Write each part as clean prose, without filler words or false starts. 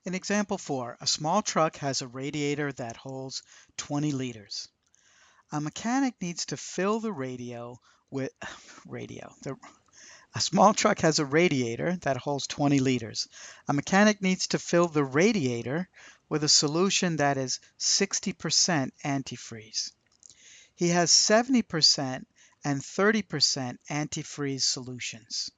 In example 4, a small truck has a radiator that holds 20 liters. A mechanic needs to fill the radio with a small truck has a radiator that holds 20 liters. A mechanic needs to fill the radiator with a solution that is 60% antifreeze. He has 70% and 30% antifreeze solutions.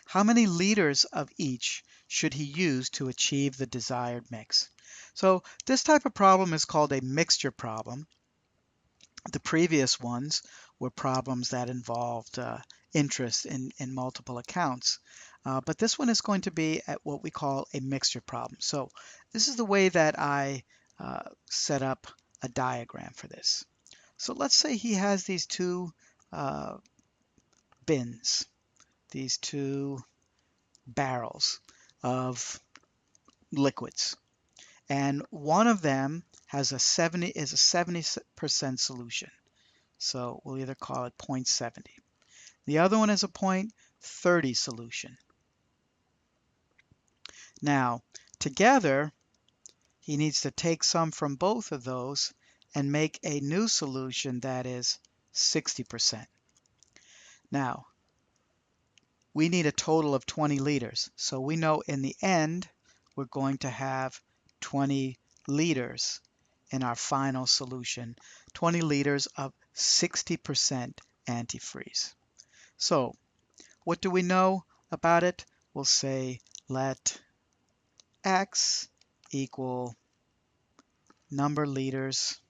How many liters of each should he use to achieve the desired mix? So this type of problem is called a mixture problem. The previous ones were problems that involved interest in multiple accounts. But this one is going to be at what we call a mixture problem. So this is the way that I set up a diagram for this. So let's say he has these two bins, these two barrels of liquids, and one of them has a 70% solution. So we'll either call it 0.70. The other one is a 0.30 solution. Now, together, he needs to take some from both of those and make a new solution that is 60%. Now, we need a total of 20 liters. So we know in the end, we're going to have 20 liters in our final solution, 20 liters of 60% antifreeze. So what do we know about it? We'll say let X equal number liters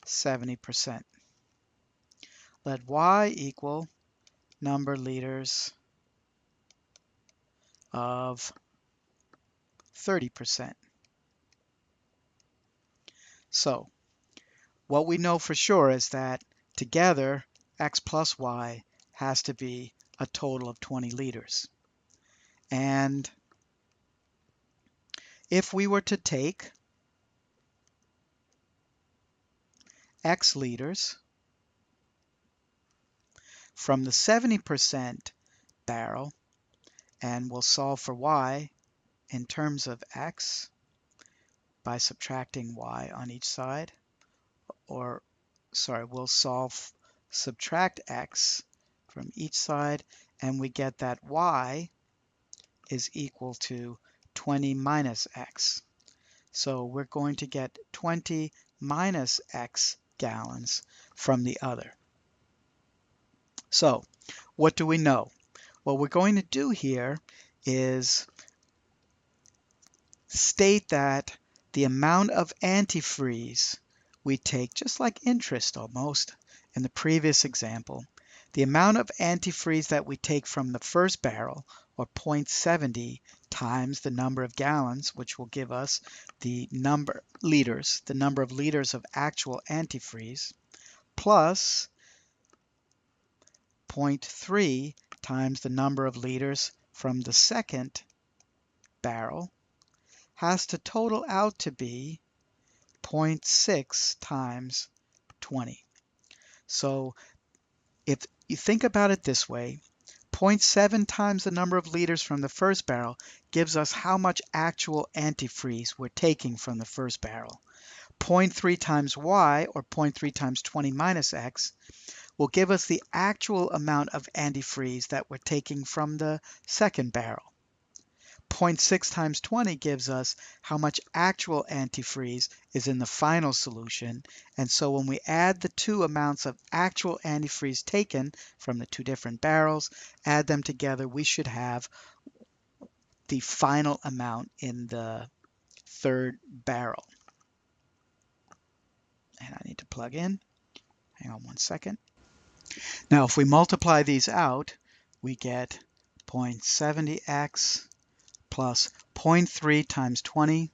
70%. Let Y equal number liters of 30%. So what we know for sure is that together X plus Y has to be a total of 20 liters. And if we were to take X liters from the 70% barrel, and we'll solve for Y in terms of X by subtracting Y on each side, or sorry, we'll subtract X from each side, and we get that Y is equal to 20 minus X. So we're going to get 20 minus X gallons from the other. So what do we know? What we're going to do here is state that the amount of antifreeze we take, just like interest almost in the previous example, the amount of antifreeze that we take from the first barrel, or 0.70 times the number of gallons, which will give us the number of liters of actual antifreeze, plus 0.3 times the number of liters from the second barrel, has to total out to be 0.6 times 20. So if you think about it this way, 0.7 times the number of liters from the first barrel gives us how much actual antifreeze we're taking from the first barrel. 0.3 times Y, or 0.3 times 20 minus X, will give us the actual amount of antifreeze that we're taking from the second barrel. 0.6 times 20 gives us how much actual antifreeze is in the final solution. And so when we add the two amounts of actual antifreeze taken from the two different barrels, add them together, we should have the final amount in the third barrel. And I need to plug in. Hang on one second. Now, if we multiply these out, we get 0.70x plus 0.3 times 20,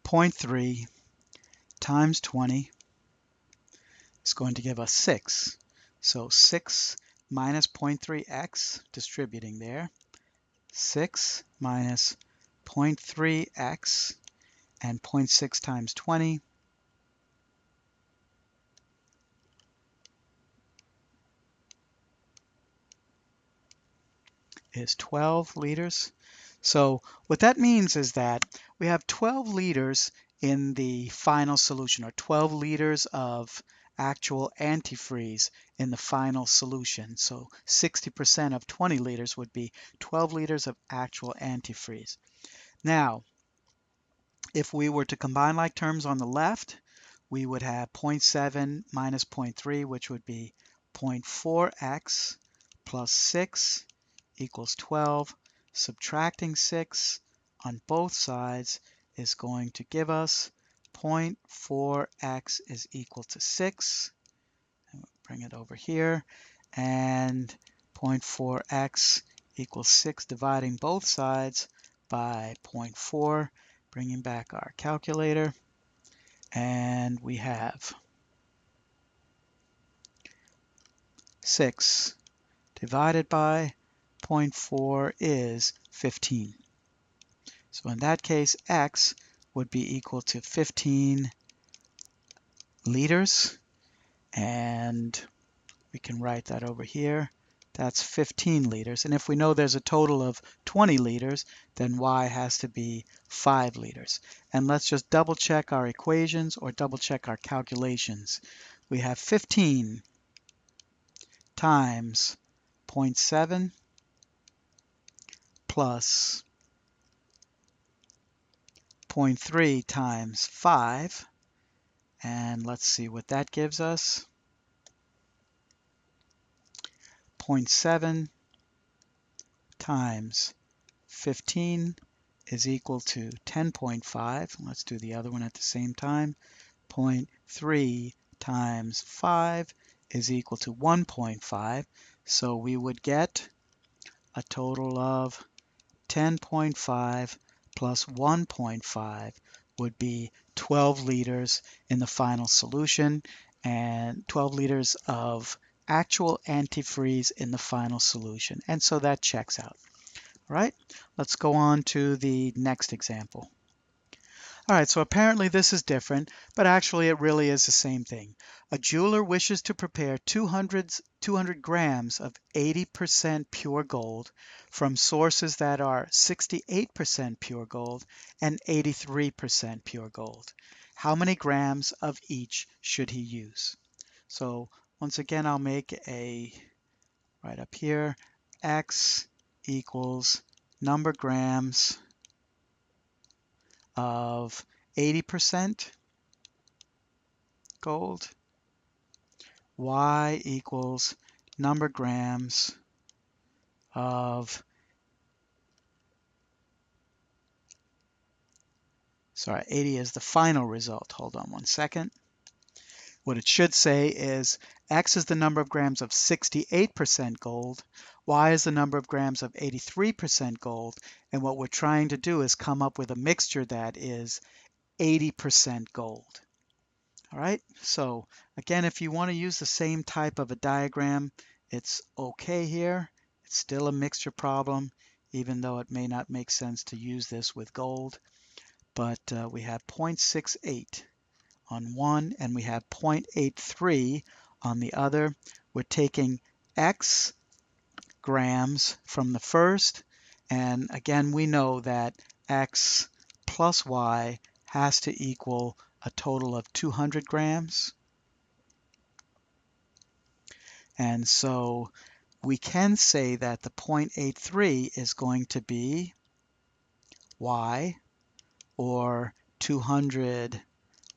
0.3 times 20 is going to give us 6. So 6 minus 0.3x, distributing there, 6 minus 0.3x, and 0.6 times 20, is 12 liters. So what that means is that we have 12 liters in the final solution, or 12 liters of actual antifreeze in the final solution. So 60% of 20 liters would be 12 liters of actual antifreeze. Now, if we were to combine like terms on the left, we would have 0.7 minus 0.3, which would be 0.4x plus 6 equals 12. Subtracting 6 on both sides is going to give us 0.4x is equal to 6. And we'll bring it over here. And 0.4x equals 6, dividing both sides by 0.4. Bringing back our calculator. And we have 6 divided by 0.4 is 15. So in that case, X would be equal to 15 liters. And we can write that over here. That's 15 liters. And if we know there's a total of 20 liters, then Y has to be 5 liters. And let's just double check our equations or double check our calculations. We have 15 times 0.7 plus 0.3 times 5. And let's see what that gives us. 0.7 times 15 is equal to 10.5. Let's do the other one at the same time. 0.3 times 5 is equal to 1.5. So we would get a total of 10.5 plus 1.5 would be 12 liters in the final solution, and 12 liters of actual antifreeze in the final solution. And so that checks out. All right, let's go on to the next example. All right, so apparently this is different, but actually it really is the same thing. A jeweler wishes to prepare 200 grams of 80% pure gold from sources that are 68% pure gold and 83% pure gold. How many grams of each should he use? So once again, I'll make a, right up here, X equals number grams of 80% gold, Y equals number grams of, 80 is the final result. Hold on one second. What it should say is X is the number of grams of 68% gold, Y is the number of grams of 83% gold, and what we're trying to do is come up with a mixture that is 80% gold. All right, so again, if you want to use the same type of a diagram, it's okay here. It's still a mixture problem, even though it may not make sense to use this with gold. But we have 0.68 on one, and we have 0.83 on the other. We're taking X grams from the first, and again, we know that X plus Y has to equal a total of 200 grams. And so we can say that the 0.83 is going to be Y, or 200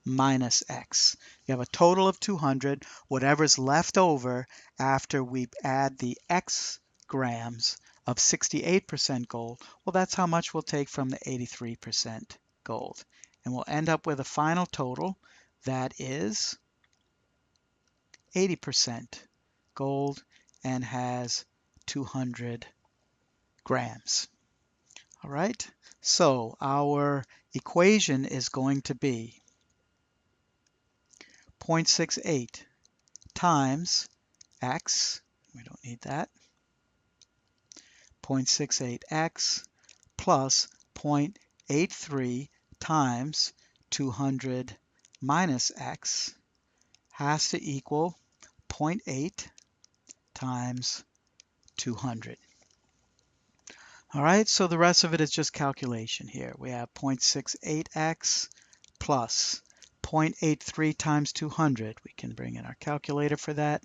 minus X. You have a total of 200. Whatever's left over after we add the X grams of 68% gold, well, that's how much we'll take from the 83% gold. And we'll end up with a final total that is 80% gold and has 200 grams. All right, so our equation is going to be 0.68 times X, we don't need that, 0.68X plus 0.83 times 200 minus X has to equal 0.8 times 200. All right, so the rest of it is just calculation here. We have 0.68x plus 0.83 times 200. We can bring in our calculator for that.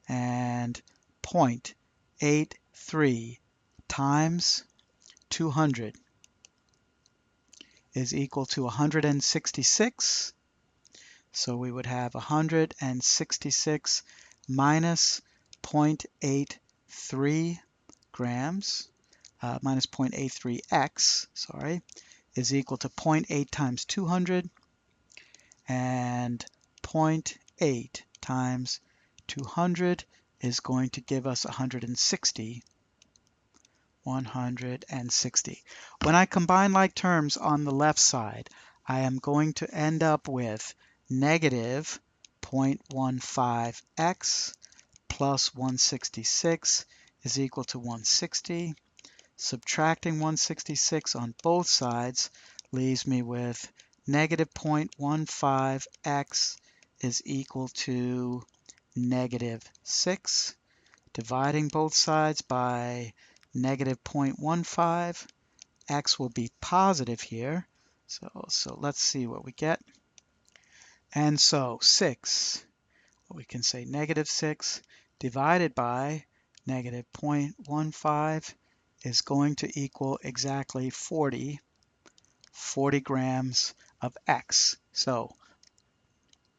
And 0.83 times 200 is equal to 166. So we would have 166 minus 0.83 grams, minus 0.83x, sorry, is equal to 0.8 times 200, and 0.8 times 200 is going to give us 160. 160. When I combine like terms on the left side, I am going to end up with negative 0.15x plus 166 is equal to 160. Subtracting 166 on both sides leaves me with negative 0.15x is equal to negative 6. Dividing both sides by negative 0.15, x will be positive here. So let's see what we get. And so 6, we can say negative 6 divided by negative 0.15 is going to equal exactly 40 grams of X. So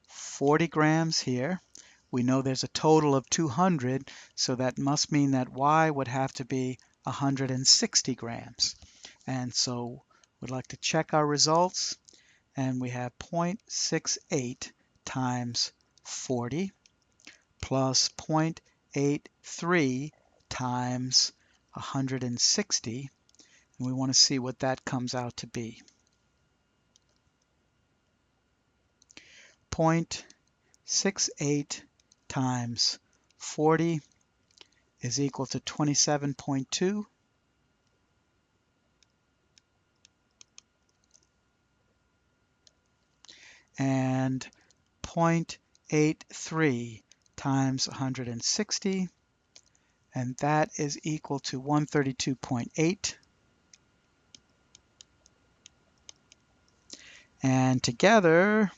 40 grams here. We know there's a total of 200, so that must mean that Y would have to be 160 grams. And so we'd like to check our results, and we have 0.68 times 40 plus 0.83 times 160, and we want to see what that comes out to be. 0.68 times 40 is equal to 27.2. And 0.83 times 160, and that is equal to 132.8. And together,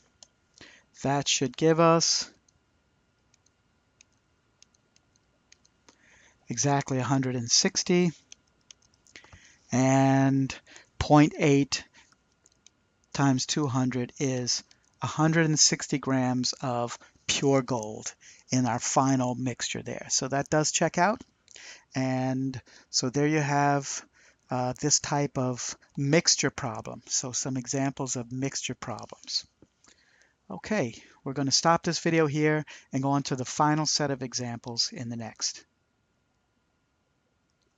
that should give us exactly 160, and 0.8 times 200 is 160 grams of pure gold in our final mixture there. So that does check out. And so there you have this type of mixture problem. So some examples of mixture problems. Okay, we're going to stop this video here and go on to the final set of examples in the next.